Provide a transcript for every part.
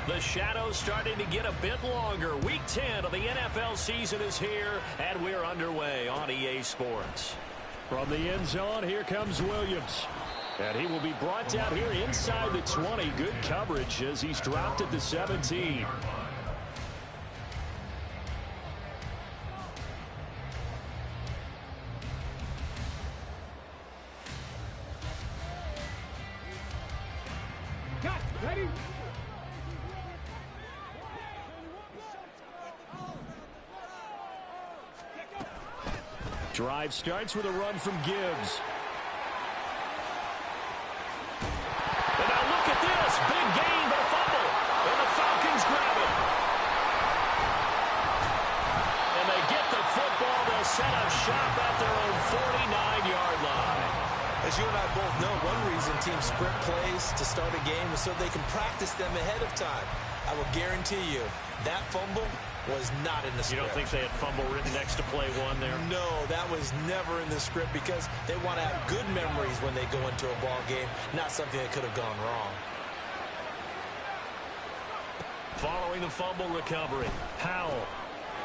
The shadow's starting to get a bit longer. Week 10 of the NFL season is here, and we're underway on EA Sports. From the end zone, here comes Williams. And he will be brought down here inside the 20. Good coverage as he's dropped at the 17. Ready? Drive starts with a run from Gibbs. And now look at this. Big gain, but a fumble. And the Falcons grab it. And they get the football. They'll set up shop at their own 49-yard line. As you and I both know, one reason teams script plays to start a game is so they can practice them ahead of time. I will guarantee you that fumble was not in the script. You don't think they had fumble written next to play one there? No, that was never in the script because they want to have good memories when they go into a ball game, not something that could have gone wrong. Following the fumble recovery, Howell.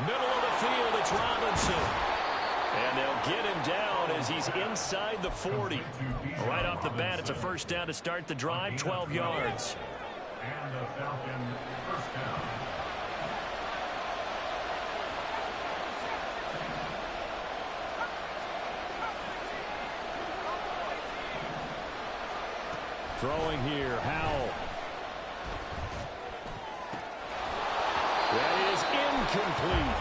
Middle of the field, it's Robinson. And they'll get him down as he's inside the 40. Right off the bat, it's a first down to start the drive, 12 yards. And the Falcon first down. Throwing here, Howell. That is incomplete.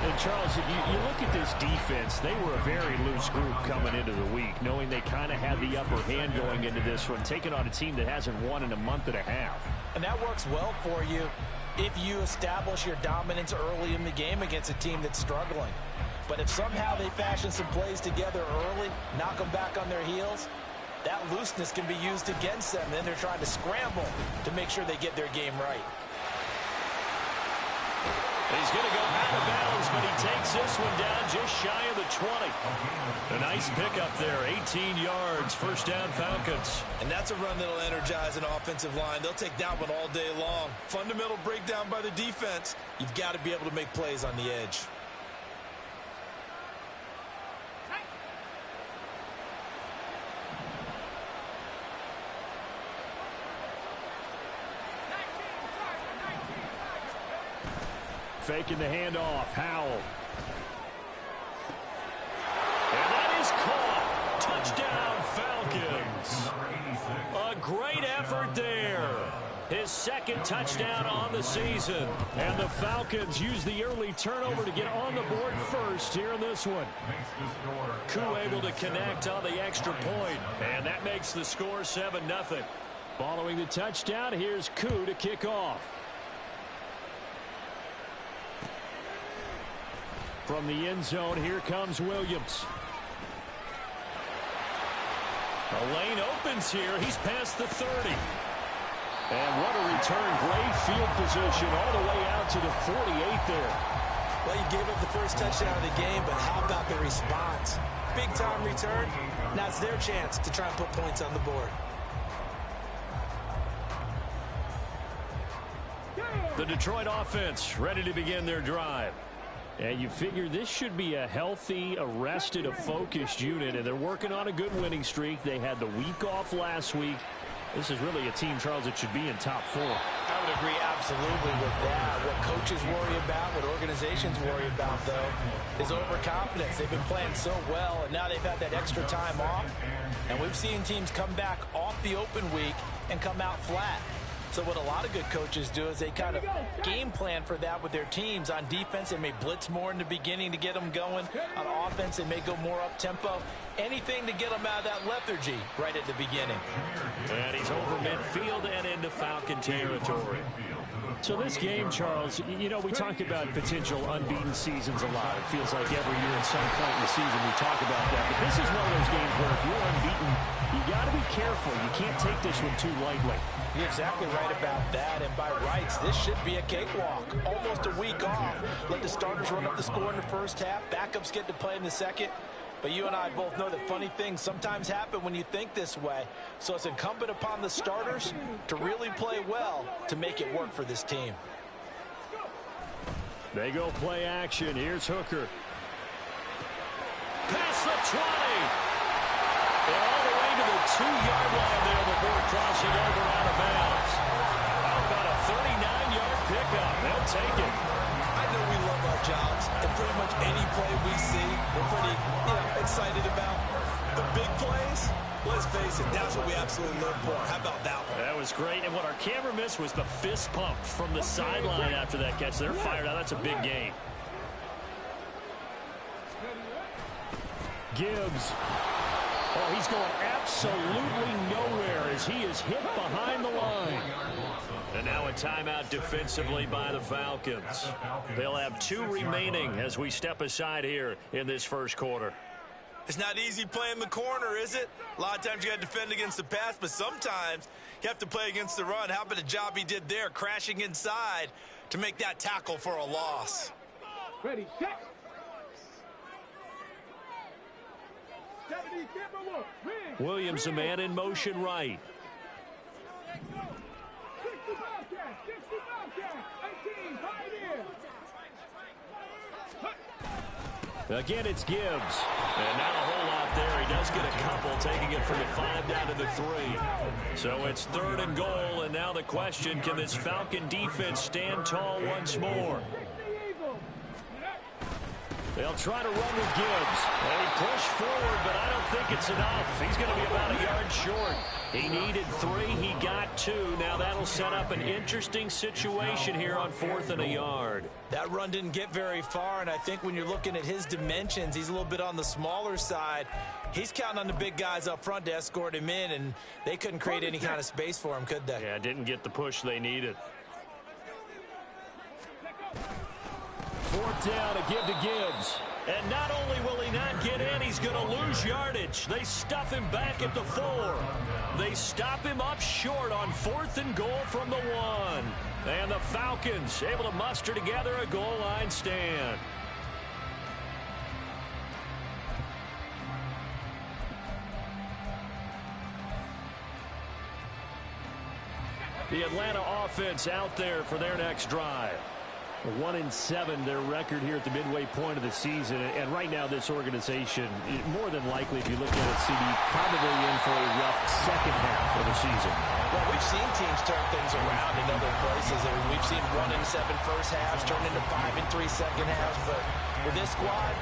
And, Charles, you look at this defense, they were a very loose group coming into the week, knowing they kind of had the upper hand going into this one, taking on a team that hasn't won in a month and a half. And that works well for you if you establish your dominance early in the game against a team that's struggling. But if somehow they fashion some plays together early, knock them back on their heels, that looseness can be used against them. Then they're trying to scramble to make sure they get their game right. He's going to go out of bounds, but he takes this one down just shy of the 20. A nice pickup there, 18 yards, first down Falcons. And that's a run that'll energize an offensive line. They'll take that one all day long. Fundamental breakdown by the defense. You've got to be able to make plays on the edge. Faking the handoff, Howell. And that is caught. Touchdown, Falcons. A great effort there. His second touchdown on the season. And the Falcons use the early turnover to get on the board first here in this one. Koo able to connect on the extra point. And that makes the score 7-0. Following the touchdown, here's Koo to kick off. From the end zone, here comes Williams. The lane opens here. He's past the 30. And what a return. Great field position all the way out to the 48 there. Well, you gave up the first touchdown of the game, but how about the response? Big-time return. Now it's their chance to try and put points on the board. The Detroit offense ready to begin their drive. And you figure this should be a healthy, arrested, a focused unit, and they're working on a good winning streak. They had the week off last week. This is really a team, Charles, that should be in top 4. I would agree absolutely with that. What coaches worry about, what organizations worry about, though, is overconfidence. They've been playing so well, and now they've had that extra time off. And we've seen teams come back off the open week and come out flat. So what a lot of good coaches do is they kind of game plan for that with their teams. On defense, they may blitz more in the beginning to get them going. On offense, they may go more up-tempo. Anything to get them out of that lethargy right at the beginning. And he's over midfield and into Falcon territory. So this game, Charles, you know, we talk about potential unbeaten seasons a lot. It feels like every year at some point in the season we talk about that. But this is one of those games where if you're unbeaten, you got to be careful. You can't take this one too lightly. You're exactly right about that. And by rights, this should be a cakewalk. Almost a week off. Let the starters run up the score in the first half. Backups get to play in the second. But you and I both know that funny things sometimes happen when you think this way. So it's incumbent upon the starters to really play well to make it work for this team. They go play action. Here's Hooker. Past the 20. And all the way to the 2-yard line there before crossing over out of bounds. How about a 39-yard pickup? They'll take it. I know we love our jobs, and pretty much any play we see, we're pretty, excited about. The big plays, let's face it, that's what we absolutely live for. How about that one? That was great, and what our camera missed was the fist pump from the sideline after that catch. They're fired out. That's a big game. Gibbs. Oh, he's going absolutely nowhere as he is hit behind the line. And now a timeout defensively by the Falcons. They'll have 2 remaining as we step aside here in this first quarter. It's not easy playing the corner, is it? A lot of times you got to defend against the pass, but sometimes you have to play against the run. How about the job he did there, crashing inside to make that tackle for a loss? Ready, set. Williams, a man in motion right. Again, it's Gibbs. And not a whole lot there. He does get a couple, taking it from the 5 down to the 3. So it's 3rd and goal, and now the question, can this Falcon defense stand tall once more? They'll try to run with Gibbs. And he pushed forward, but I don't think it's enough. He's going to be about a yard short. He needed 3. He got 2. Now that'll set up an interesting situation here on 4th and a yard. That run didn't get very far, and I think when you're looking at his dimensions, he's a little bit on the smaller side. He's counting on the big guys up front to escort him in, and they couldn't create any kind of space for him, could they? Yeah, didn't get the push they needed. 4th down to give to Gibbs. And not only will he not get in, he's going to lose yardage. They stuff him back at the 4. They stop him up short on 4th and goal from the 1. And the Falcons able to muster together a goal line stand. The Atlanta offense out there for their next drive. 1-7, their record here at the midway point of the season. And right now, this organization, more than likely, if you look at it, CD, probably in for a rough second half of the season. Well, we've seen teams turn things around in other places. I mean, we've seen 1-7 first halves turn into 5-3 second halves. But with this squad,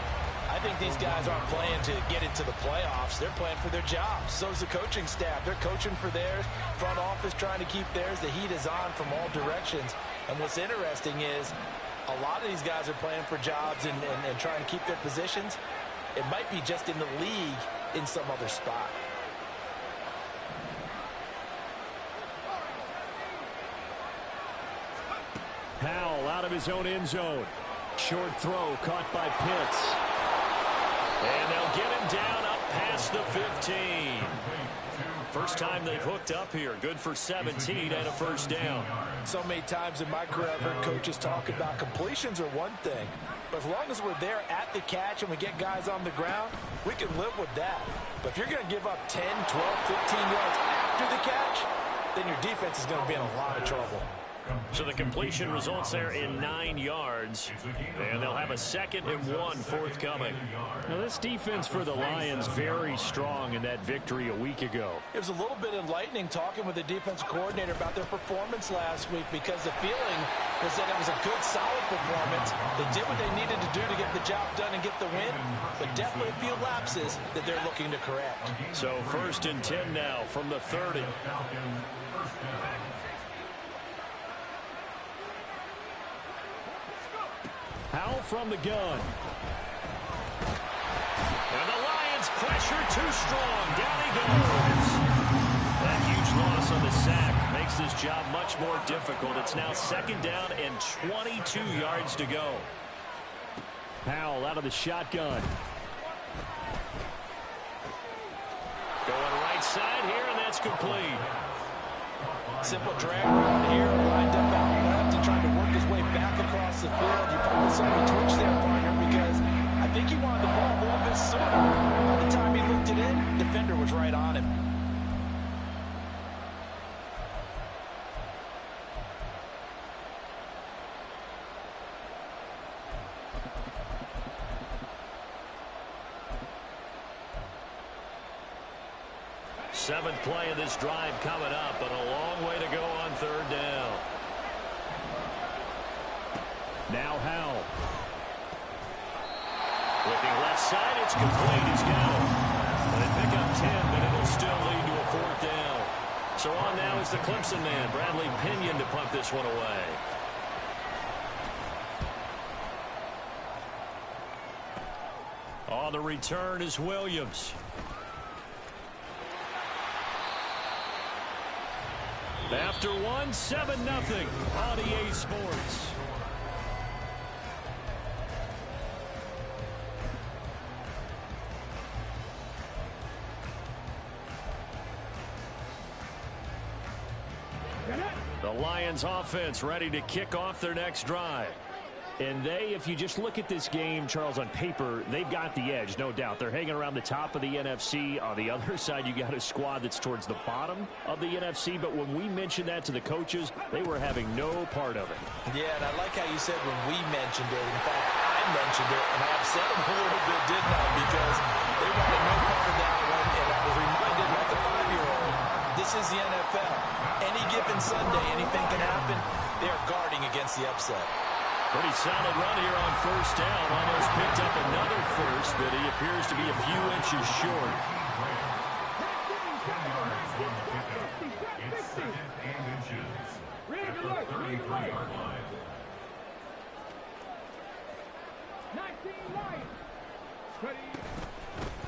I think these guys aren't playing to get into the playoffs. They're playing for their jobs. So is the coaching staff. They're coaching for theirs. Front office trying to keep theirs. The heat is on from all directions. And what's interesting is a lot of these guys are playing for jobs and trying to keep their positions. It might be just in the league in some other spot. Powell out of his own end zone. Short throw caught by Pitts. And they'll get him down up past the 15. First time they've hooked up here. Good for 17 and a first down. So many times in my career I've heard coaches talk about completions are one thing. But as long as we're there at the catch and we get guys on the ground, we can live with that. But if you're going to give up 10, 12, 15 yards after the catch, then your defense is going to be in a lot of trouble. So the completion results there in 9 yards. And they'll have a 2nd and 1 forthcoming. Now this defense for the Lions very strong in that victory a week ago. It was a little bit enlightening talking with the defense coordinator about their performance last week, because the feeling was that it was a good, solid performance. They did what they needed to do to get the job done and get the win, but definitely a few lapses that they're looking to correct. So 1st and 10 now from the 30. Powell from the gun. And the Lions pressure too strong. Down he goes. That huge loss on the sack makes this job much more difficult. It's now 2nd down and 22 yards to go. Powell out of the shotgun. Going right side here, and that's complete. Simple drag around here, lined up out left and trying to work his way back across the field. You probably saw me twitch there, partner, because I think he wanted the ball a little bit sooner. By the time he looked it in, the defender was right on him. Seventh play of this drive coming up, but a long way to go on third down. Now Howell. Looking left side, it's complete. He's got it. They pick up 10, but it'll still lead to a fourth down. So on now is the Clemson man, Bradley Pinion, to punt this one away. On the return is Williams. After one, 7-0 on EA Sports. The Lions offense ready to kick off their next drive. And if you just look at this game, Charles, on paper, they've got the edge, no doubt. They're hanging around the top of the NFC. On the other side, you got a squad that's towards the bottom of the NFC. But when we mentioned that to the coaches, they were having no part of it. Yeah, and I like how you said when we mentioned it. In fact, I mentioned it, and I upset them a little bit, didn't I? Because they wanted no part of that one, and I was reminded like a 5-year-old. This is the NFL. Any given Sunday, anything can happen. They are guarding against the upset. Pretty solid run here on first down. Almost picked up another first, but he appears to be a few inches short.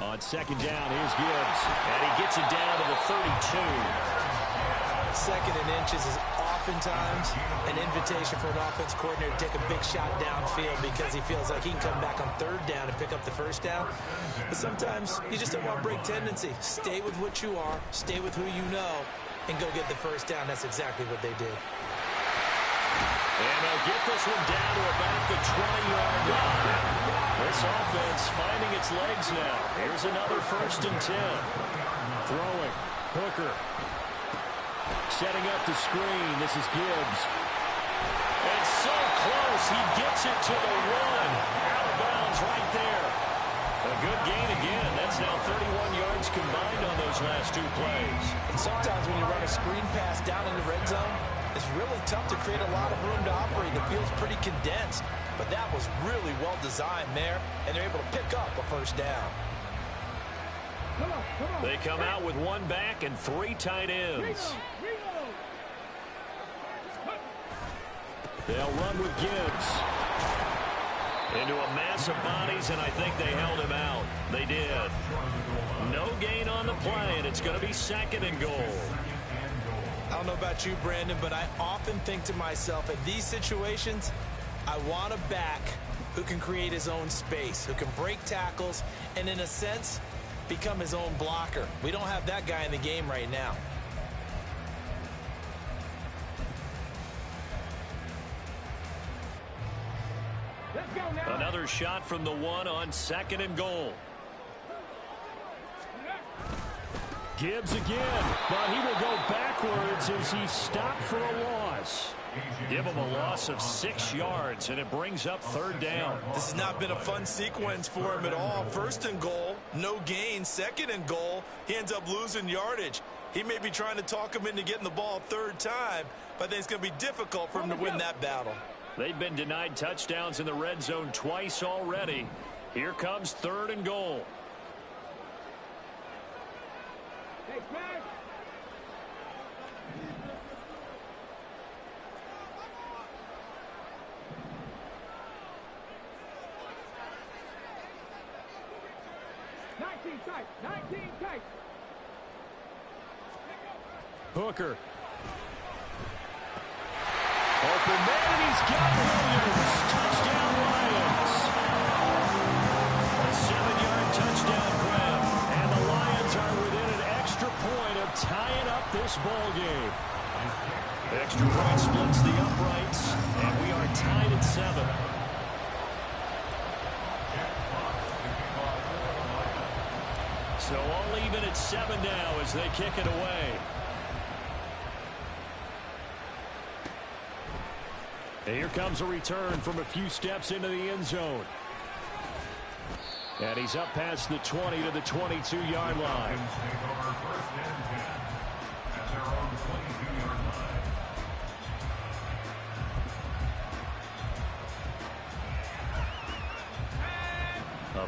On second down, here's Gibbs. And he gets it down to the 32. Second and inches is oftentimes an invitation for an offense coordinator to take a big shot downfield because he feels like he can come back on third down and pick up the first down. But sometimes you just don't want to break tendency. Stay with what you are, stay with who you know, and go get the first down. That's exactly what they did. And they'll get this one down to about the 20-yard line. This offense finding its legs now. Here's another 1st and 10. Throwing. Hooker. Setting up the screen. This is Gibbs. And so close. He gets it to the 1. Out of bounds right there. A good gain again. That's now 31 yards combined on those last 2 plays. And sometimes when you run a screen pass down in the red zone, it's really tough to create a lot of room to operate. The field's pretty condensed. But that was really well designed there, and they're able to pick up a first down. They come out with 1 back and 3 tight ends. They'll run with Gibbs. Into a mass of bodies, and I think they held him out. They did. No gain on the play, and it's going to be 2nd and goal. I don't know about you, Brandon, but I often think to myself, in these situations, I want a back who can create his own space, who can break tackles, and in a sense, become his own blocker. We don't have that guy in the game right now. Another shot from the 1 on 2nd and goal. Gibbs again, but he will go backwards as he stopped for a loss. Give him a loss of 6 yards, and it brings up 3rd down. This has not been a fun sequence for him at all. 1st and goal, no gain. 2nd and goal, he ends up losing yardage. He may be trying to talk him into getting the ball 3rd time, but I think it's going to be difficult for him to win that battle. They've been denied touchdowns in the red zone twice already. Here comes 3rd and goal. Hooker. Open man, and he's got Williams. Touchdown, Lions. A 7-yard touchdown grab. And the Lions are within an extra point of tying up this ball game. Extra point splits the uprights, and we are tied at 7. So all even at 7 now as they kick it away. And here comes a return from a few steps into the end zone. And he's up past the 20 to the 22-yard line.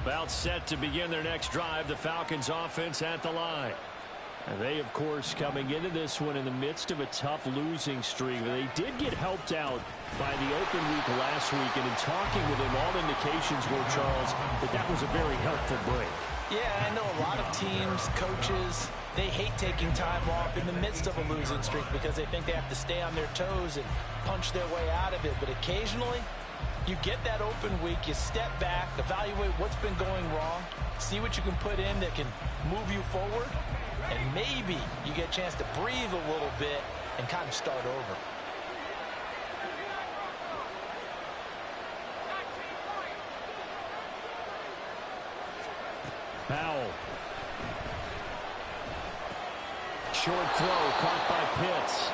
About set to begin their next drive, the Falcons offense at the line. And they, of course, coming into this one in the midst of a tough losing streak. They did get helped out by the open week last week, and in talking with him, all indications were, Charles, that was a very helpful break. Yeah, I know a lot of teams, coaches, they hate taking time off in the midst of a losing streak because they think they have to stay on their toes and punch their way out of it. But occasionally, you get that open week, you step back, evaluate what's been going wrong, see what you can put in that can move you forward, and maybe you get a chance to breathe a little bit and kind of start over. Powell. Short throw caught by Pitts.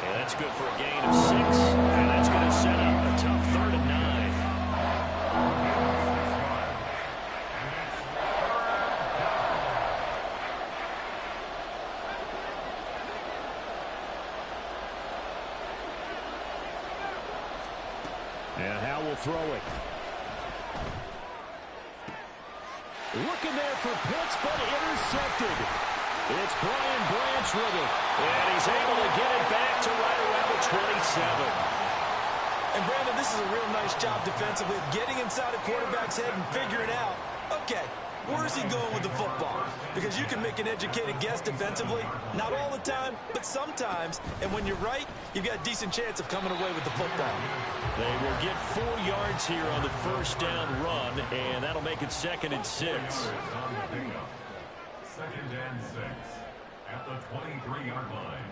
And that's good for a gain of 6. And that's going to set up a tough 3rd and 9. And Howell will throw it. Looking there for Pitts, but intercepted. It's Brian Branch with it. And he's able to get it back to right around the 27. And Brandon, this is a real nice job defensively of getting inside a quarterback's head and figuring out, okay, where's he going with the football? Because you can make an educated guess defensively, not all the time, but sometimes. And when you're right, you've got a decent chance of coming away with the football. They will get 4 yards here on the first down run, and that'll make it 2nd and 6. 2nd and 6 at the 23-yard line.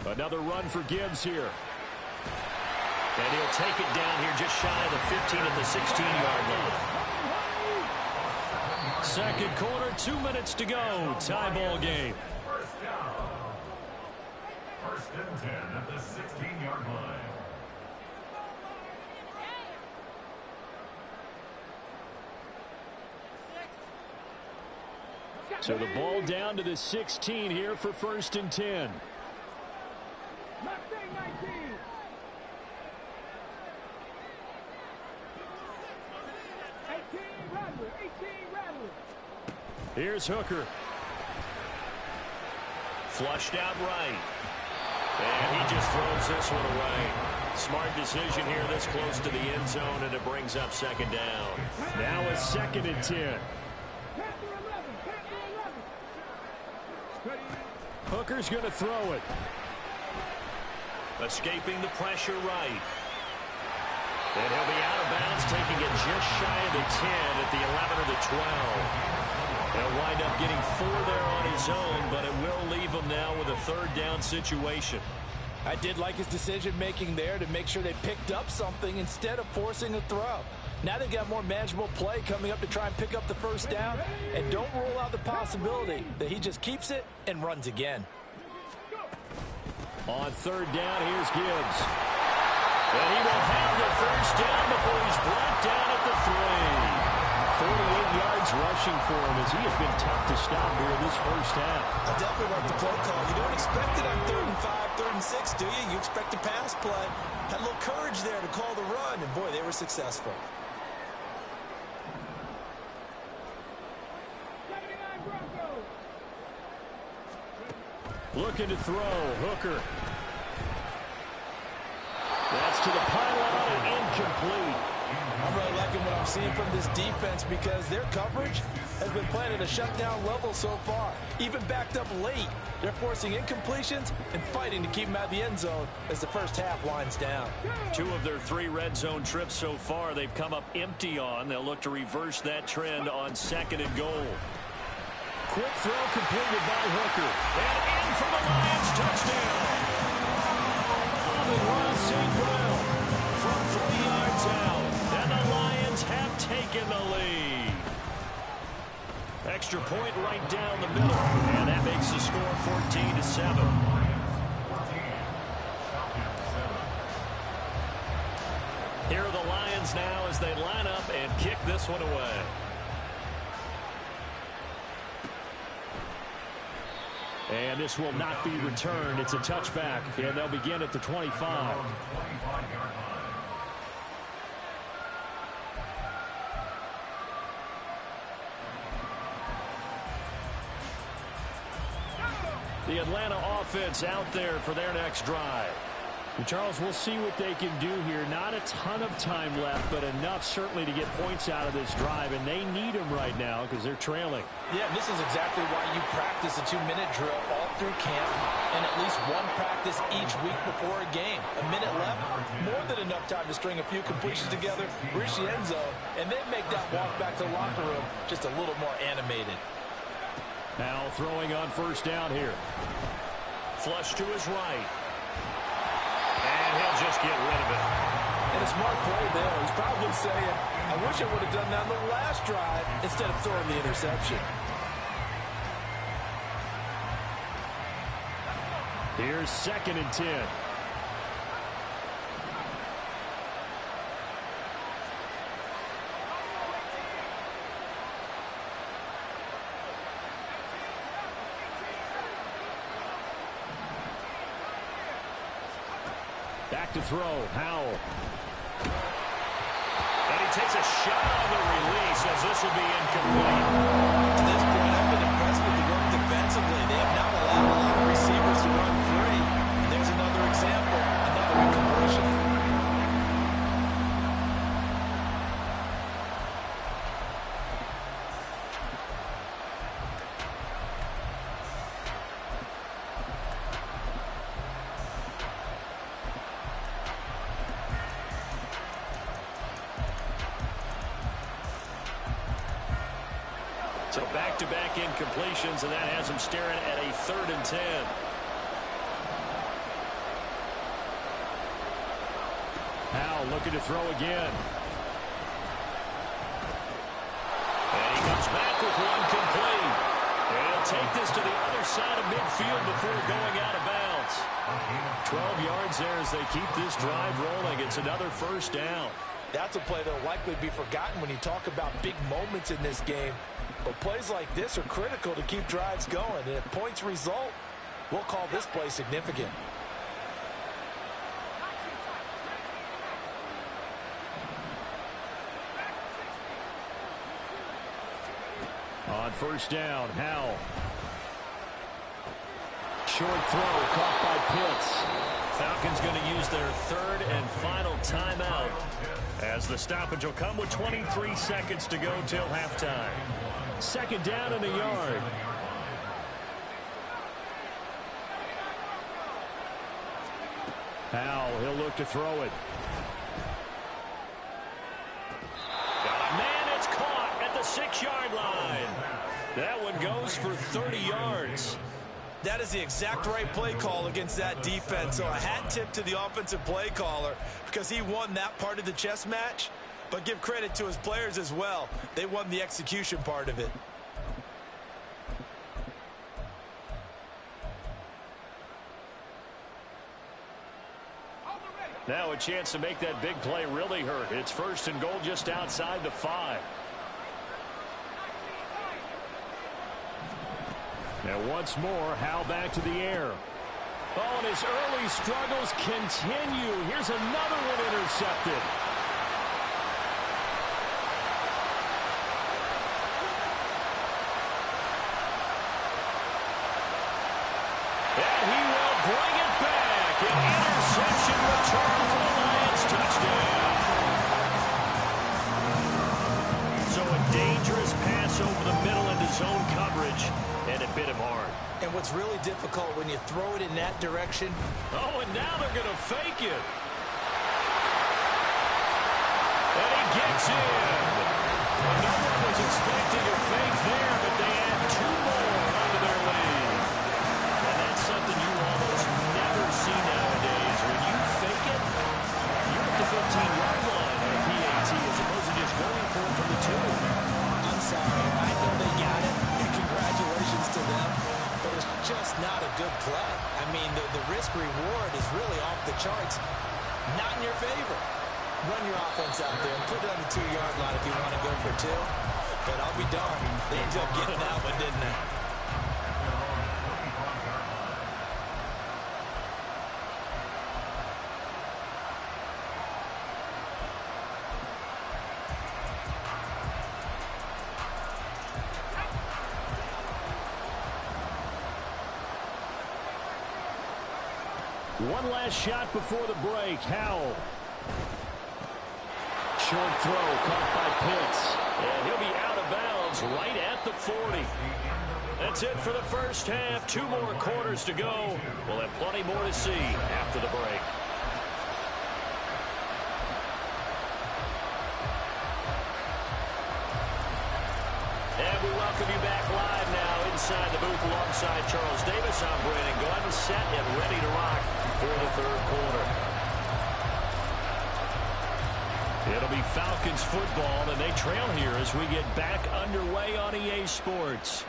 Another run for Gibbs here. And he'll take it down here just shy of the 15 at the 16-yard line. Second quarter, 2 minutes to go. Tie ball game. First down. 1st and 10 at the 16-yard line. So the ball down to the 16 here for 1st and 10. Here's Hooker. Flushed out right. And he just throws this one away. Smart decision here this close to the end zone, and it brings up 2nd down. Now a 2nd and 10. Hooker's going to throw it. Escaping the pressure right. And he'll be out of bounds, taking it just shy of the 10 at the 11 or the 12. He'll wind up getting 4 there on his own, but it will leave him now with a 3rd down situation. I did like his decision-making there to make sure they picked up something instead of forcing a throw. Now they've got more manageable play coming up to try and pick up the 1st down, and don't rule out the possibility that he just keeps it and runs again. On 3rd down, here's Gibbs. And he will have the 1st down before he's brought down at the 3. 48 yards rushing for him as he has been tough to stop here in this first half. I definitely like the play call. You don't expect it on 3rd and 5, 3rd and 6, do you? You expect a pass play. Had a little courage there to call the run, and boy, they were successful. Looking to throw, Hooker. That's to the pylon and incomplete. I'm really liking what I'm seeing from this defense because their coverage has been playing at a shutdown level so far. Even backed up late, they're forcing incompletions and fighting to keep them out of the end zone as the first half winds down. 2 of their 3 red zone trips so far they've come up empty on. They'll look to reverse that trend on 2nd and goal. Quick throw completed by Hooker. And in for the Lions touchdown. Amon-Ra St. Brown from 3 yards out. And the Lions have taken the lead. Extra point right down the middle. And that makes the score 14-7. Here are the Lions now as they line up and kick this one away. And this will not be returned. It's a touchback, and they'll begin at the 25. The Atlanta offense out there for their next drive. And Charles, we'll see what they can do here. Not a ton of time left, but enough certainly to get points out of this drive, and they need them right now because they're trailing. Yeah, this is exactly why you practice a 2-minute drill all through camp and at least one practice each week before a game. A minute left, more than enough time to string a few completions together, reach the end zone, and then make that walk back to the locker room just a little more animated. Now throwing on first down here. Flush to his right. And he'll just get rid of it. And a smart play there. He's probably saying, I wish I would have done that on the last drive instead of throwing the interception. Here's 2nd and 10. Back to throw, Howell. And he takes a shot on the release as this will be incomplete. To this point, I've been impressed with the work defensively. They have not allowed a lot of receivers to run free. And there's another example, another incompletion. So back-to-back incompletions, and that has him staring at a 3rd and 10. Howell looking to throw again. And he comes back with one complete. And he'll take this to the other side of midfield before going out of bounds. 12 yards there as they keep this drive rolling. It's another first down. That's a play that will likely be forgotten when you talk about big moments in this game. But plays like this are critical to keep drives going. And if points result, we'll call this play significant. On first down, Howell. Short throw caught by Pitts. Falcons going to use their 3rd and final timeout as the stoppage will come with 23 seconds to go till halftime. 2nd down and a yard. Howell, he'll look to throw it. Man, it's caught at the 6-yard line. That one goes for 30 yards. That is the exact right play call against that defense. So a hat tip to the offensive play caller because he won that part of the chess match. But give credit to his players as well. They won the execution part of it. Now a chance to make that big play really hurt. It's 1st and goal just outside the 5. Now once more, Howell back to the air. Oh, and his early struggles continue. Here's another one intercepted. And he will bring it back. An interception return for the Lions. Touchdown. So a dangerous pass over the middle into zone coverage, and it bit him hard. And what's really difficult when you throw it in that direction. Oh, and now they're going to fake it. And he gets in. No one was expecting a fake there, but they add 2 more onto their lead. And that's something you almost never see nowadays. When you fake it, you're at the 15-yard line on a PAT as opposed to just going for it from the 2. I'm sorry. I know they got it. just not a good play. I mean, the risk-reward is really off the charts. Not in your favor. Run your offense out there and put it on the 2-yard line if you want to go for 2. But I'll be darned. They ended up getting that one, didn't they? One last shot before the break. Howell. Short throw caught by Pitts. And he'll be out of bounds right at the 40. That's it for the first half. 2 more quarters to go. We'll have plenty more to see after the break. And we welcome you back live now inside the booth alongside Charles Davis. I'm Brandon Glenn, set and ready to rock for the third quarter. It'll be Falcons football, and they trail here as we get back underway on EA Sports.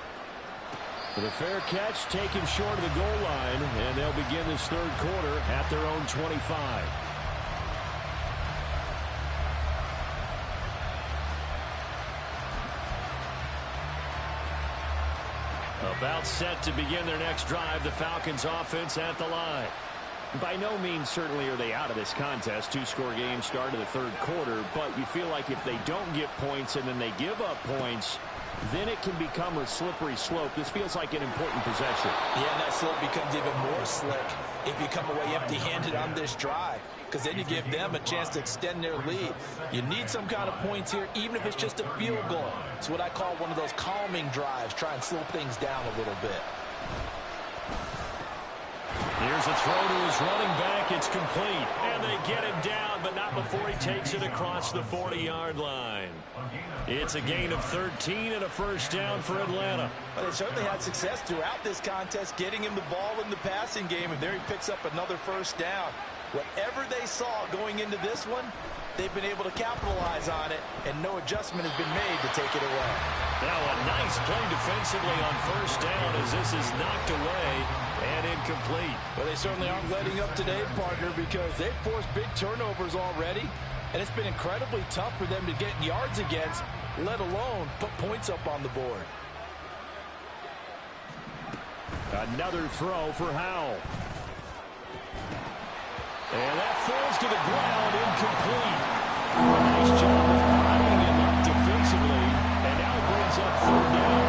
The fair catch taken short of the goal line, and they'll begin this third quarter at their own 25. About set to begin their next drive, the Falcons offense at the line. By no means certainly are they out of this contest. 2-score game start of the third quarter, but you feel like if they don't get points and then they give up points, then it can become a slippery slope. This feels like an important possession. Yeah, that slope becomes even more slick if you come away empty-handed on this drive, because then you give them a chance to extend their lead. You need some kind of points here, even if it's just a field goal. It's what I call one of those calming drives. Try and slow things down a little bit. Here's a throw to his running back. It's complete. And they get him down, but not before he takes it across the 40-yard line. It's a gain of 13 and a first down for Atlanta. Well, they certainly had success throughout this contest, getting him the ball in the passing game, and there he picks up another first down. Whatever they saw going into this one, they've been able to capitalize on it, and no adjustment has been made to take it away. Now a nice play defensively on first down as this is knocked away and incomplete. Well, they certainly aren't letting up today, partner, because they've forced big turnovers already, and it's been incredibly tough for them to get yards against, let alone put points up on the board. Another throw for Howell. And that falls to the ground, incomplete. Nice job of binding him up defensively, and now brings up third down.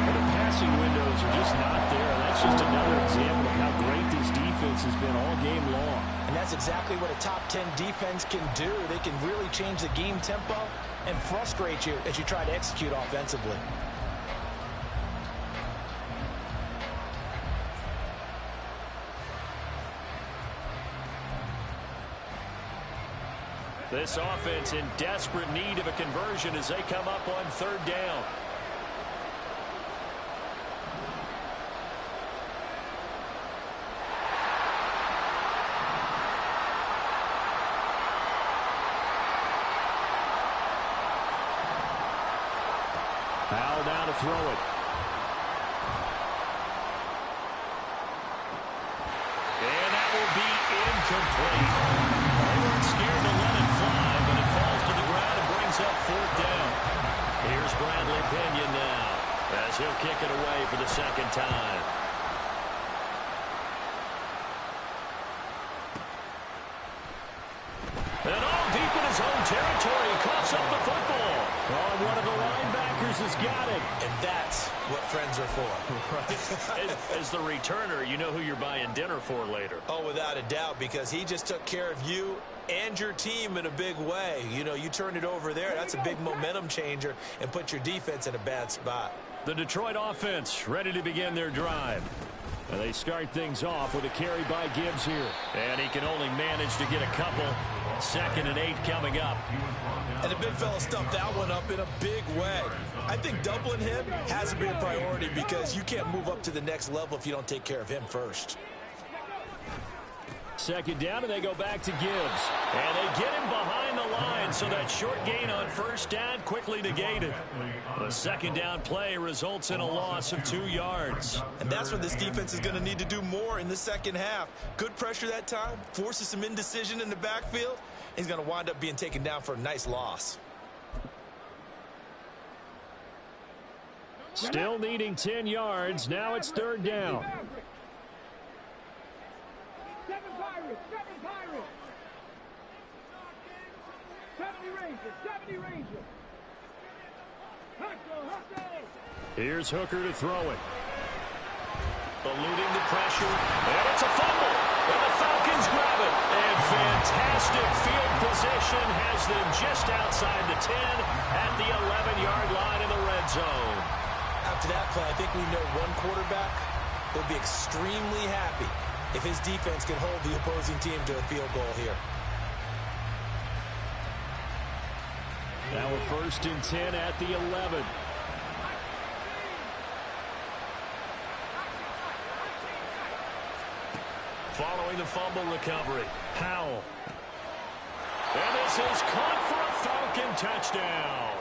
And the passing windows are just not there. That's just another example of how great this defense has been all game long. And that's exactly what a top 10 defense can do. They can really change the game tempo and frustrate you as you try to execute offensively. This offense in desperate need of a conversion as they come up on third down. Howell down to throw it. And that will be incomplete. They weren't scared to let it fly, but it falls to the ground and brings up fourth down. Here's Bradley Pinion now as he'll kick it away for the second time. And all deep in his own territory, he coughs up the football. Oh, one of the linebackers has got it. And that's what friends are for. Right. As the returner, you know who you're buying dinner for later. Oh, without a doubt, because he just took care of you and your team in a big way. You know, you turn it over there, that's a big momentum changer and put your defense in a bad spot. The Detroit offense ready to begin their drive. And they start things off with a carry by Gibbs here. And he can only manage to get a couple. 2nd and 8 coming up. And the big fella stuffed that one up in a big way. I think doubling him has to be a priority because you can't move up to the next level if you don't take care of him first. Second down, and they go back to Gibbs. And they get him behind the line, so that short gain on first down quickly negated. The second down play results in a loss of 2 yards. And that's what this defense is going to need to do more in the second half. Good pressure that time, forces some indecision in the backfield. He's going to wind up being taken down for a nice loss. Still needing 10 yards. Now it's third down. Here's Hooker to throw it. Eluding the pressure, and it's a fumble. And the Falcons grab it. And fantastic field position has them just outside the 10 at the 11-yard line in the red zone. After that play, I think we know one quarterback will be extremely happy if his defense can hold the opposing team to a field goal here. Now a 1st and 10 at the 11. Following the fumble recovery, Howell. And this is caught for a Falcon touchdown.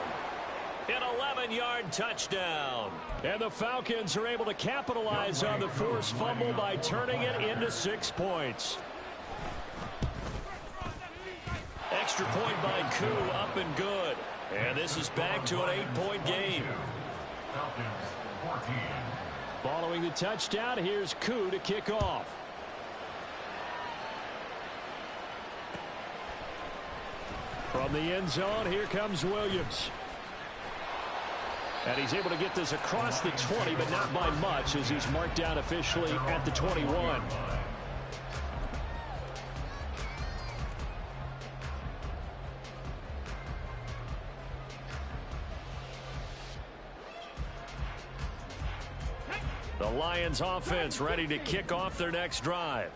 An 11-yard touchdown. And the Falcons are able to capitalize on the forced fumble by turning it into 6 points. Extra point by Koo, up and good. And this is back to an 8-point game. Falcons 14. Following the touchdown, here's Koo to kick off. From the end zone, here comes Williams. And he's able to get this across the 20, but not by much, as he's marked down officially at the 21. The Lions offense ready to kick off their next drive.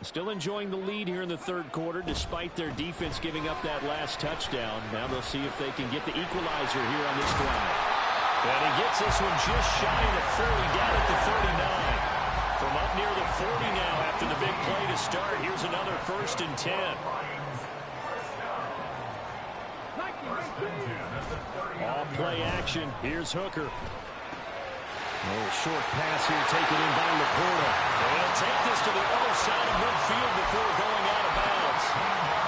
Still enjoying the lead here in the third quarter, despite their defense giving up that last touchdown. Now they'll see if they can get the equalizer here on this drive. And he gets this one just shy of the 40, down at the 39. From up near the 40 now after the big play to start. Here's another 1st and 10. All play action. Here's Hooker. A little short pass here taken in by Laporta. They'll take this to the other side of midfield before going out of bounds.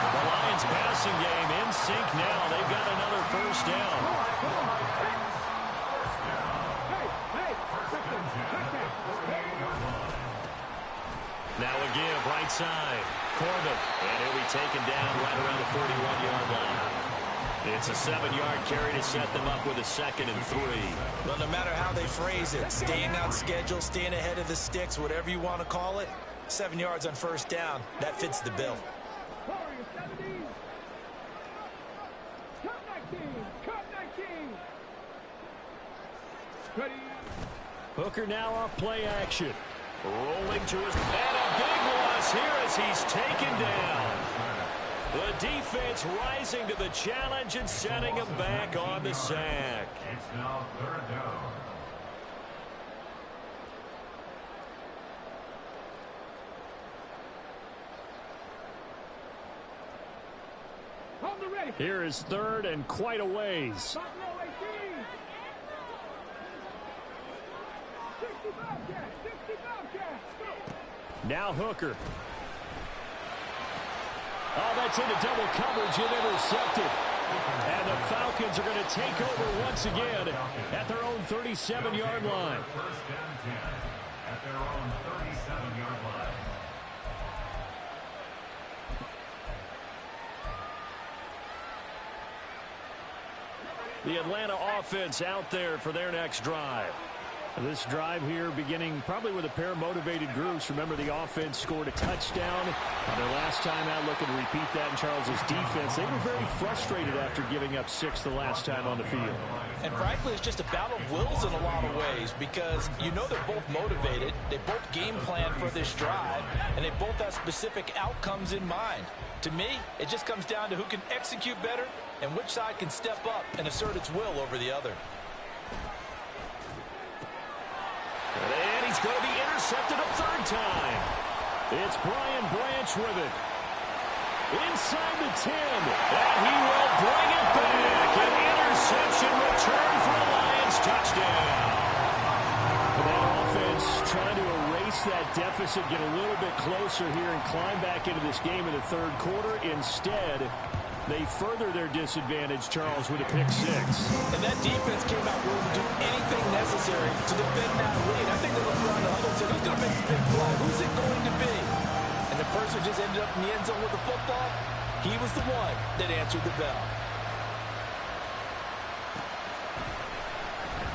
The Lions passing game in sync now. They've got another 1st down. Now a give, right side. Corbin. And he'll be taken down right around the 41-yard line. It's a 7-yard carry to set them up with a 2nd and 3. Well, no matter how they phrase it, staying on schedule, staying ahead of the sticks, whatever you want to call it, 7 yards on 1st down, that fits the bill. Hooker now off play action. Rolling to his... And a big loss here as he's taken down. The defense rising to the challenge and setting him back on the sack. It's now 3rd down. Here is 3rd and quite a ways. Now Hooker. Oh, that's into double coverage and intercepted. And the Falcons are going to take over once again at their own 37-yard line. 1st and 10 at their own 37-yard line. The Atlanta offense out there for their next drive. This drive here beginning probably with a pair of motivated groups. Remember, the offense scored a touchdown on their last time out, looking to repeat that in Charles's defense. They were very frustrated after giving up 6 the last time on the field. And frankly, it's just a battle of wills in a lot of ways, because you know they're both motivated, they both game plan for this drive, and they both have specific outcomes in mind. To me, it just comes down to who can execute better and which side can step up and assert its will over the other. And he's going to be intercepted a 3rd time. It's Brian Branch with it. Inside the 10. And he will bring it back. An interception return for a Lions touchdown. That offense trying to erase that deficit, get a little bit closer here and climb back into this game in the third quarter. Instead, they further their disadvantage, Charles, with a pick six. And that defense came out willing to do anything necessary to defend that lead. I think they looked around the huddle and said, who's going to make the big play? Who's it going to be? And the person just ended up in the end zone with the football. He was the one that answered the bell.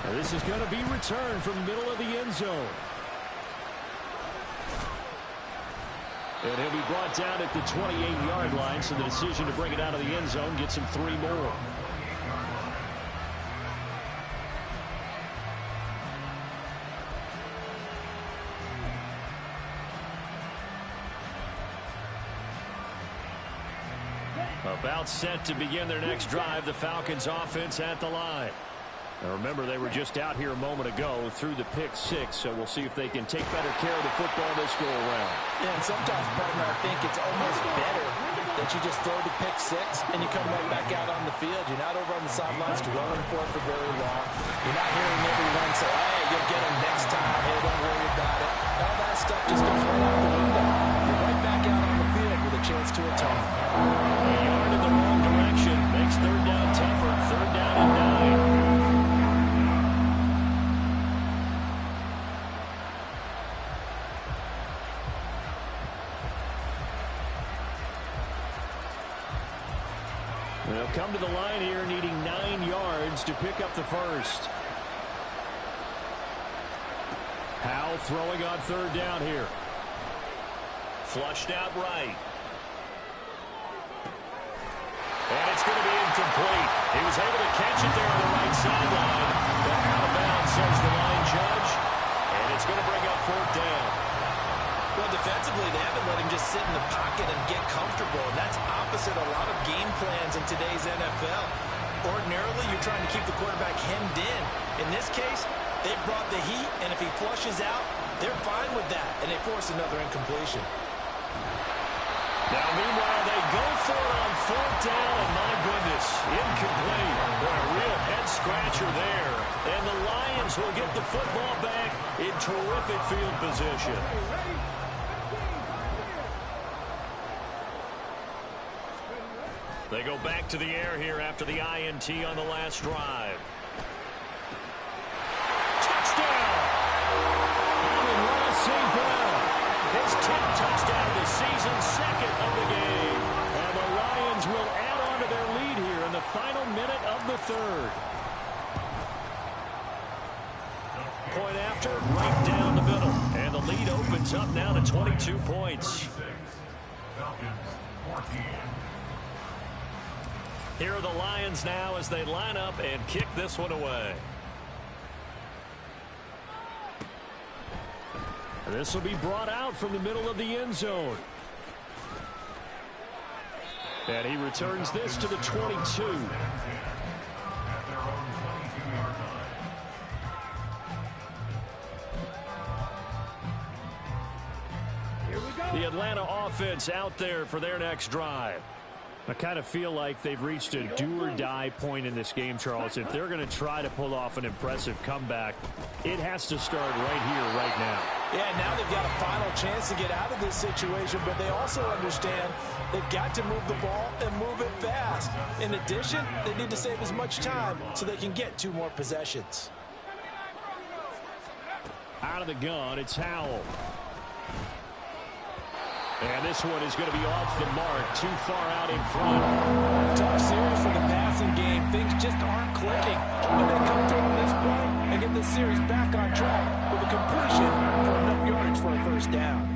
Now this is going to be returned from the middle of the end zone. And he'll be brought down at the 28-yard line, so the decision to bring it out of the end zone gets him 3 more. About set to begin their next drive, the Falcons offense at the line. Now remember, they were just out here a moment ago through the pick six, so we'll see if they can take better care of the football this go-around. Yeah, and sometimes, partner, I think it's almost better that you just throw the pick six and you come right back out on the field. You're not over on the sidelines dwelling for it for very long. You're not hearing everyone say, hey, you'll get him next time. Hey, don't worry about it. All that stuff just goes right out the window. You're right back out on the field with a chance to atone. A yard in the wrong direction makes third down tougher. Third down and 9. They'll come to the line here needing 9 yards to pick up the first. Howell throwing on third down here. Flushed out right. And it's going to be incomplete. He was able to catch it there on the right sideline. But out of bounds, says the line judge. And it's going to bring up fourth down. Well, defensively, they haven't let him just sit in the pocket and get comfortable. And that's opposite a lot of game plans in today's NFL. Ordinarily, you're trying to keep the quarterback hemmed in. In this case, they brought the heat, and if he flushes out, they're fine with that. And they force another incompletion. Now, meanwhile, they go for it on fourth down, and my goodness, incomplete. Boy, a real head-scratcher there. And the Lions will get the football back in terrific field position. They go back to the air here after the INT on the last drive. Touchdown! Amon-Ra St. Brown. His 10th touchdown of the season, second of the game. And the Lions will add on to their lead here in the final minute of the third. Point after, right down the middle. And the lead opens up now to 22 points. Falcons 14. Here are the Lions now as they line up and kick this one away. This will be brought out from the middle of the end zone. And he returns this to the 22. At their own 22-yard line. The Atlanta offense out there for their next drive. I kind of feel like they've reached a do-or-die point in this game, Charles. If they're going to try to pull off an impressive comeback, it has to start right here, right now. Yeah, now they've got a final chance to get out of this situation, but they also understand they've got to move the ball and move it fast. In addition, they need to save as much time so they can get 2 more possessions. Out of the gun, it's Howell. And this one is going to be off the mark, too far out in front. Tough series for the passing game. Things just aren't clicking. And they come to this point and get this series back on track with a completion for enough yardage for a first down.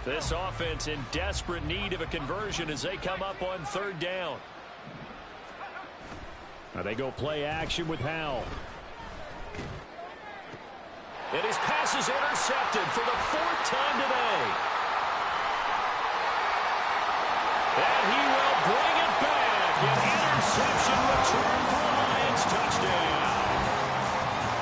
This offense in desperate need of a conversion as they come up on third down. Now they go play action with Howell. And his pass is intercepted for the 4th time today. And he will bring it back. An Reception return for the Lions. Touchdown.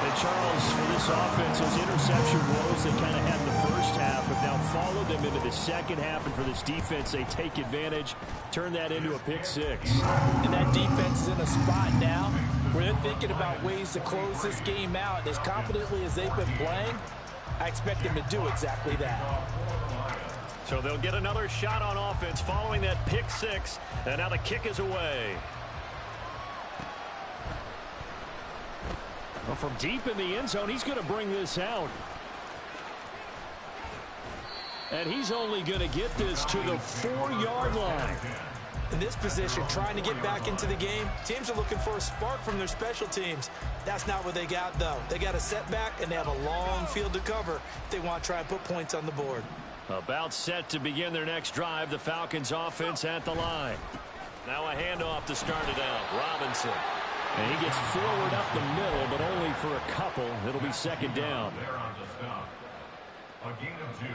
And Charles, for this offense, those interception woes they kind of had in the first half have now followed them into the second half. And for this defense, they take advantage, turn that into a pick six. And that defense is in a spot now where they're thinking about ways to close this game out. As confidently as they've been playing, I expect them to do exactly that. So they'll get another shot on offense following that pick six. And now the kick is away. Well, from deep in the end zone, he's going to bring this out. And he's only going to get this to the 4-yard line. In this position, trying to get back into the game, teams are looking for a spark from their special teams. That's not what they got, though. They got a setback, and they have a long field to cover if they want to try and put points on the board. About set to begin their next drive, the Falcons offense at the line. Now a handoff to start it out. Robinson. And he gets forward up the middle, but only for a couple. It'll be second down. They're on the stop. A gain of 2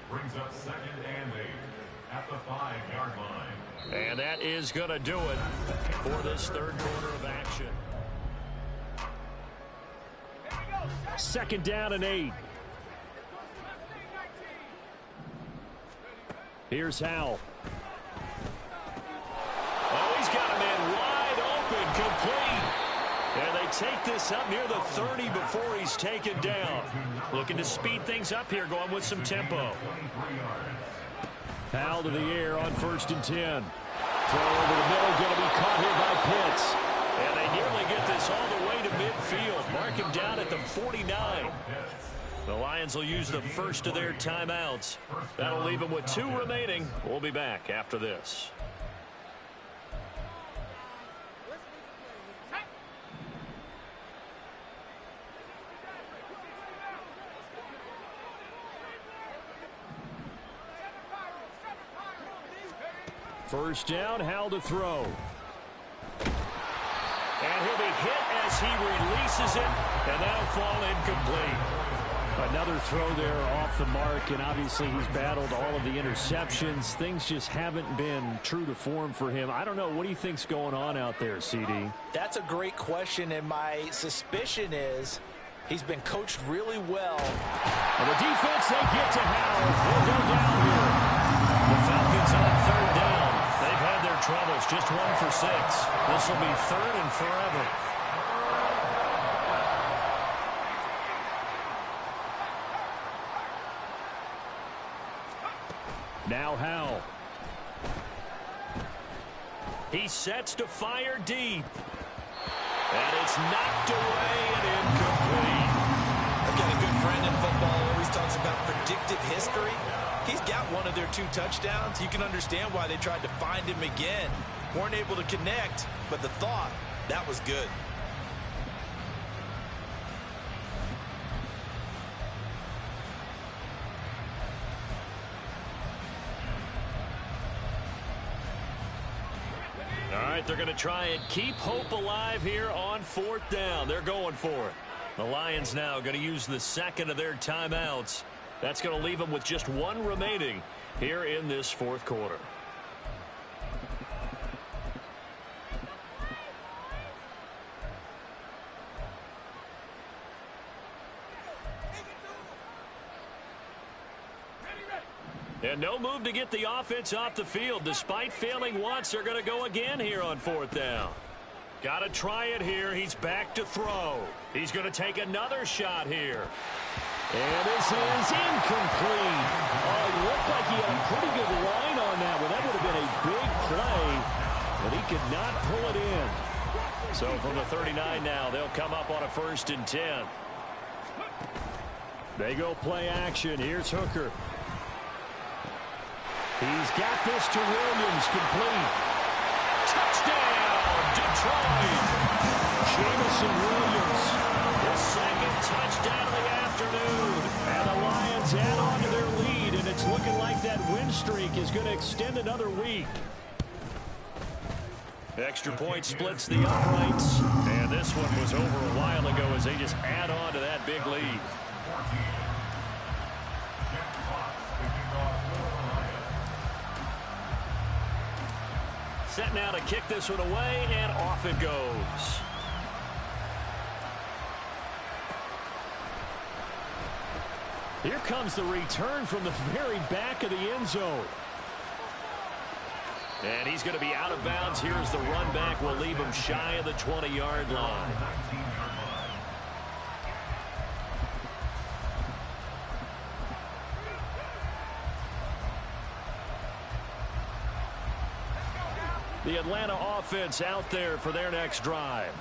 brings up 2nd and 8 at the 5-yard line. And that is going to do it for this third quarter of action. Second down and 8. Here's Howell. Oh, he's got a man wide open, complete. And they take this up near the 30 before he's taken down. Looking to speed things up here, going with some tempo. Howell to the air on 1st and 10. Throw over the middle, going to be caught here by Pitts. And they nearly get this all the way to midfield. Mark him down at the 49. The Lions will use the first of their timeouts. That'll leave them with 2 remaining. We'll be back after this. First down, Howell to throw. And he'll be hit as he releases it, and that'll fall incomplete. Another throw there off the mark, and obviously he's battled all of the interceptions. Things just haven't been true to form for him. I don't know. What do you think's going on out there, CD? That's a great question, and my suspicion is he's been coached really well. And the defense, they get to Howell. He'll go down here. The Falcons on 3rd down. They've had their troubles, just 1 for 6. This will be 3rd and forever. Now Howell. He sets to fire deep. And it's knocked away and incomplete. I've got a good friend in football, always talks about predictive history. He's got one of their 2 touchdowns. You can understand why they tried to find him again. Weren't able to connect, but the thought, that was good. All right, they're going to try and keep hope alive here on 4th down. They're going for it. The Lions now going to use the second of their timeouts. That's going to leave them with just 1 remaining here in this 4th quarter. And no move to get the offense off the field. Despite failing once, they're going to go again here on 4th down. Got to try it here. He's back to throw. He's going to take another shot here. And this is incomplete. Oh, it looked like he had a pretty good line on that one. That would have been a big play, but he could not pull it in. So from the 39 now, they'll come up on a 1st and 10. They go play action. Here's Hooker. He's got this to Williams, complete. Touchdown, Detroit. Jamison Williams. His 2nd touchdown of the afternoon. And the Lions add on to their lead, and it's looking like that win streak is going to extend another week. Extra point splits the uprights. And this one was over a while ago as they just add on to that big lead. Set now to kick this one away, and off it goes. Here comes the return from the very back of the end zone. And he's going to be out of bounds. Here's the run back. We'll leave him shy of the 20-yard line. The Atlanta offense out there for their next drive.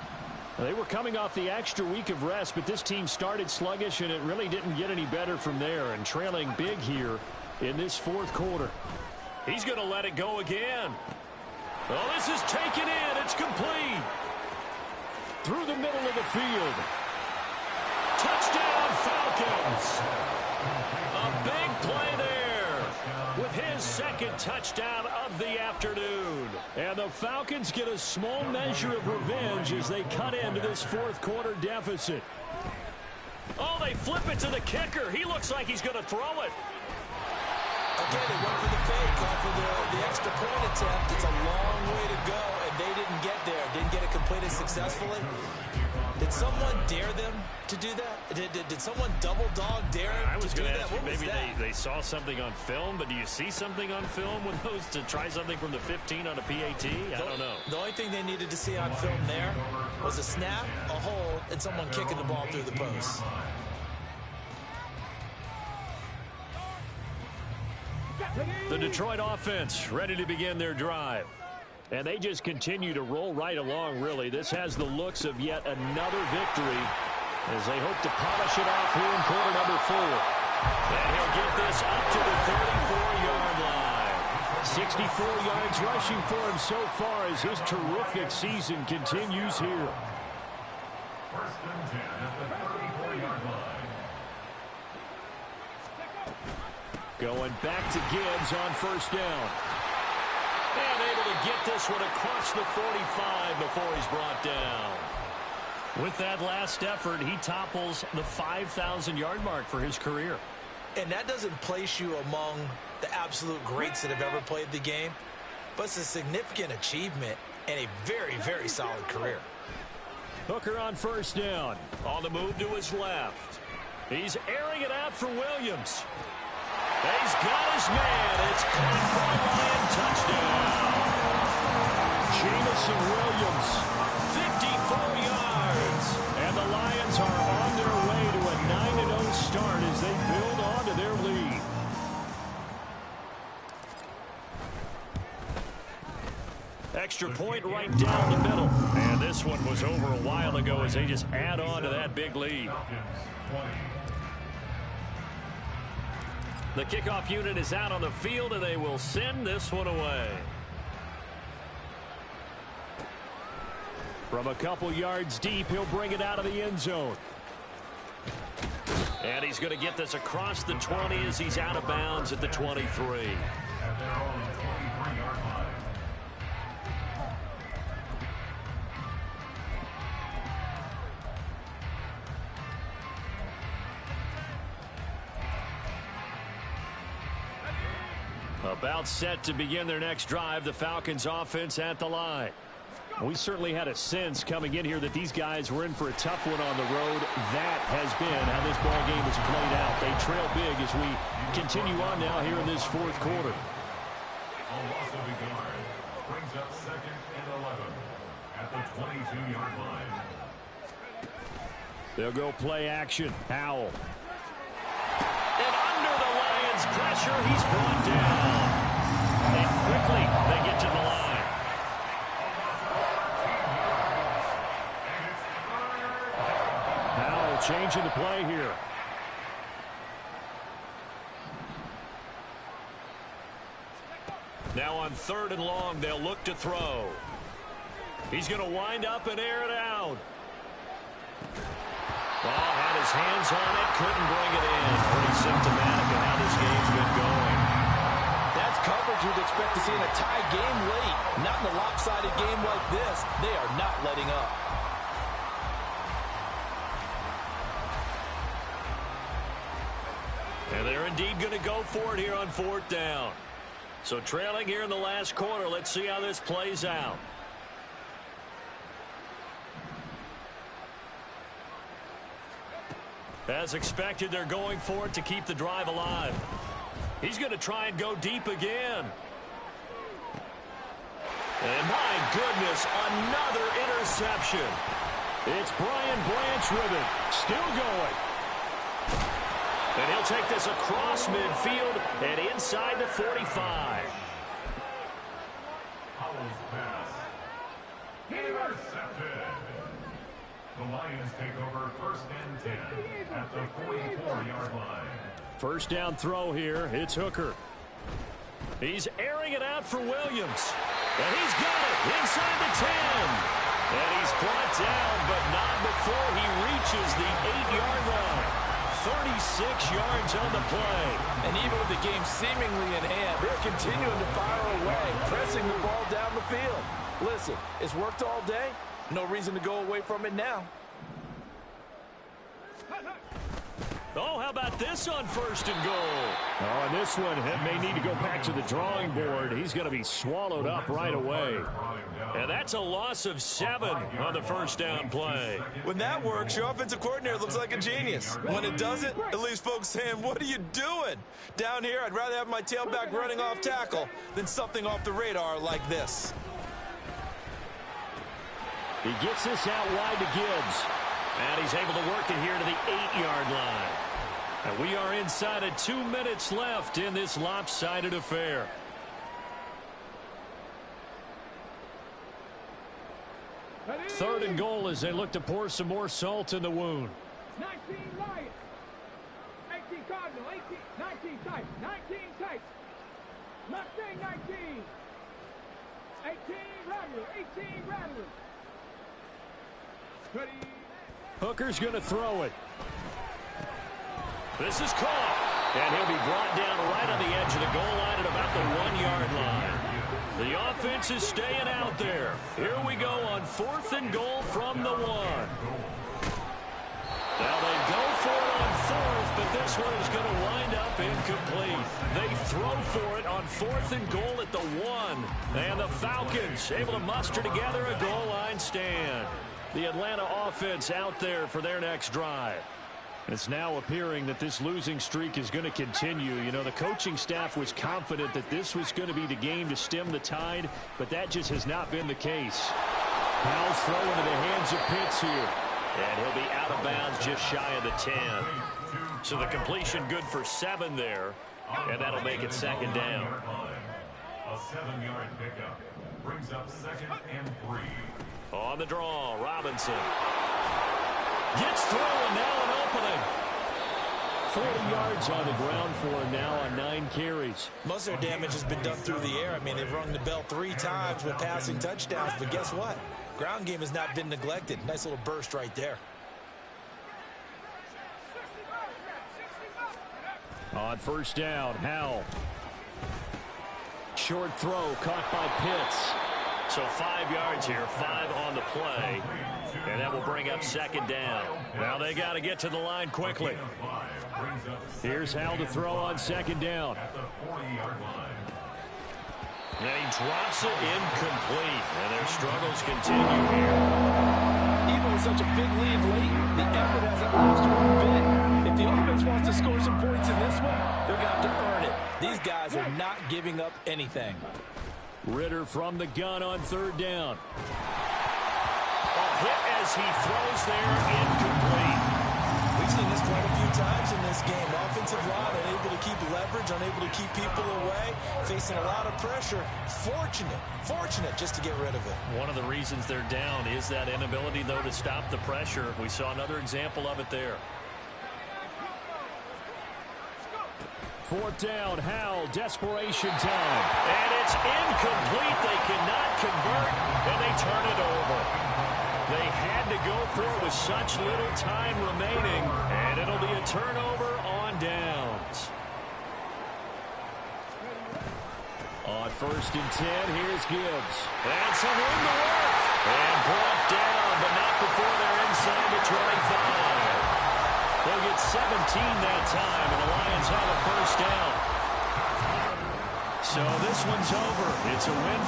They were coming off the extra week of rest, but this team started sluggish, and it really didn't get any better from there, and trailing big here in this fourth quarter. He's going to let it go again. Oh, this is taken in. It's complete. Through the middle of the field. Touchdown, Falcons. A big play there with his second touchdown of the afternoon. And the Falcons get a small measure of revenge as they cut into this fourth quarter deficit. Oh, they flip it to the kicker. He looks like he's going to throw it. Again, they went for the fake off of the extra point attempt. It's a long way to go, and they didn't get there. Didn't get it completed successfully. Did someone dare them to do that? Did someone double dog dare him I was to do going to that? ask you, What was maybe that? they saw something on film, but do you see something on film with those to try something from the 15 on a PAT? I don't know. The only thing they needed to see on film there was a snap, a hold, and someone kicking the ball through the post. The Detroit offense ready to begin their drive. And they just continue to roll right along, really. This has the looks of yet another victory as they hope to polish it off here in quarter number 4. And he'll get this up to the 34-yard line. 64 yards rushing for him so far as his terrific season continues here. First and 10 at the 34-yard line. Going back to Gibbs on first down. And able to get this one across the 45 before he's brought down. With that last effort, he topples the 5,000-yard mark for his career. And that doesn't place you among the absolute greats that have ever played the game, but it's a significant achievement and a very, very solid career. Hooker on first down. On the move to his left. He's airing it out for Williams. He's got his man. It's caught for a Lion touchdown. Jamison Williams, 54 yards. And the Lions are on their way to a 9-0 start as they build on to their lead. Extra point right down the middle. And this one was over a while ago as they just add on to that big lead. The kickoff unit is out on the field, and they will send this one away. From a couple yards deep, he'll bring it out of the end zone. And he's going to get this across the 20 as he's out of bounds at the 23. About set to begin their next drive, the Falcons offense at the line. We certainly had a sense coming in here that these guys were in for a tough one on the road. That has been how this ball game has played out. They trail big as we continue on now here in this fourth quarter. Brings up second and 11 at the 22-yard line. They'll go play action. Howell. And under the Lions' pressure, he's brought down. And quickly, they get to the line. Howell changing the play here. Now on 3rd and long, they'll look to throw. He's going to wind up and air it out. Ball had his hands on it, couldn't bring it in. Pretty symptomatic of how this game's been going. That's coverage you'd expect to see in a tie game late. Not in a lopsided game like this. They are not letting up. And they're indeed going to go for it here on 4th down. So trailing here in the last quarter. Let's see how this plays out. As expected, they're going for it to keep the drive alive. He's going to try and go deep again. And my goodness, another interception. It's Brian Branch-Ribbon, still going. And he'll take this across midfield and inside the 45. Howell's pass. Intercepted. The Lions take over 1st and 10 at the 44-yard line. First down throw here. It's Hooker. He's airing it out for Williams. And he's got it inside the 10. And he's brought down, but not before he reaches the 8-yard line. 36 yards on the play. And even with the game seemingly in hand, they're continuing to fire away, pressing the ball down the field. Listen, it's worked all day. No reason to go away from it now. Oh, how about this on 1st and goal? Oh, and this one may need to go back to the drawing board. He's going to be swallowed up right away. And that's a loss of 7 on the first down play. When that works, your offensive coordinator looks like a genius. When it doesn't, it leaves folks saying, what are you doing? Down here, I'd rather have my tailback running off tackle than something off the radar like this. He gets this out wide to Gibbs. And he's able to work it here to the 8-yard line. And we are inside of 2 minutes left in this lopsided affair. Third and goal as they look to pour some more salt in the wound. 19 Lions, 18 Cardinal, 18, 19 Titans, 19 Titans, Mustang 19, 18 Rattler, 18 Rattler. Ready. Hooker's going to throw it. This is caught. And he'll be brought down right on the edge of the goal line at about the 1-yard line. The offense is staying out there. Here we go on 4th and goal from the 1. Now they go for it on 4th, but this one is going to wind up incomplete. They throw for it on 4th and goal at the 1. And the Falcons able to muster together a goal line stand. The Atlanta offense out there for their next drive. It's now appearing that this losing streak is going to continue. You know, the coaching staff was confident that this was going to be the game to stem the tide, but that just has not been the case. Powell's throw into the hands of Pitts here. And he'll be out of bounds just shy of the 10. So the completion good for 7 there, and that'll make it 2nd down. A 7-yard pickup brings up 2nd and 3. On the draw, Robinson. Gets through, and now an opening. 40 yards on the ground for him now on 9 carries. Most of their damage has been done through the air. I mean, they've rung the bell 3 times with passing touchdowns, but guess what? Ground game has not been neglected. Nice little burst right there. On 1st down, Howell. Short throw caught by Pitts. So 5 yards here, 5 on the play. And that will bring up 2nd down. Now they got to get to the line quickly. Here's Howell to throw on 2nd down. And he drops it incomplete. And their struggles continue here. Even with such a big lead late, the effort hasn't lost one bit. If the offense wants to score some points in this one, they're going to have to earn it. These guys are not giving up anything. Ritter from the gun on 3rd down. A hit as he throws there, incomplete. We've seen this quite a few times in this game. Offensive line unable to keep leverage, unable to keep people away, facing a lot of pressure. Fortunate just to get rid of it. One of the reasons they're down is that inability, though, to stop the pressure. We saw another example of it there. 4th down, Howell, desperation time. And it's incomplete. They cannot convert, and they turn it over. They had to go for it with such little time remaining, and it'll be a turnover on downs. On 1st and 10, here's Gibbs. And some room to work. And brought down, but not before they're inside the 25. They'll get 17 that time, and the Lions have a 1st down. So this one's over. It's a win for the